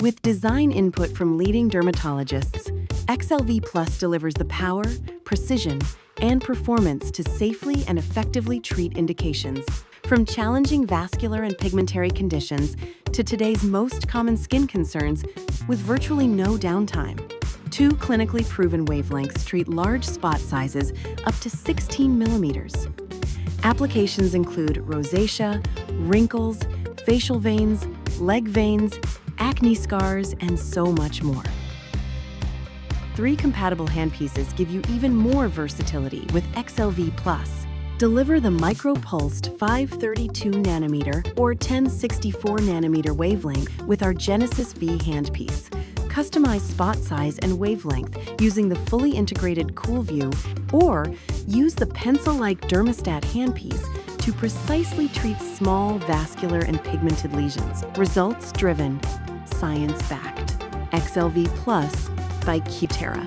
With design input from leading dermatologists, XLV Plus delivers the power, precision, and performance to safely and effectively treat indications, from challenging vascular and pigmentary conditions to today's most common skin concerns with virtually no downtime. 2 clinically proven wavelengths treat large spot sizes up to 16 millimeters. Applications include rosacea, wrinkles, facial veins, leg veins, acne scars, and so much more. 3 compatible handpieces give you even more versatility with XLV Plus. Deliver the micro-pulsed 532 nanometer or 1064 nanometer wavelength with our Genesis V handpiece. Customize spot size and wavelength using the fully integrated CoolView, or use the pencil-like Dermostat handpiece to precisely treat small vascular and pigmented lesions. Results-driven, science-backed. XLV Plus by Cutera.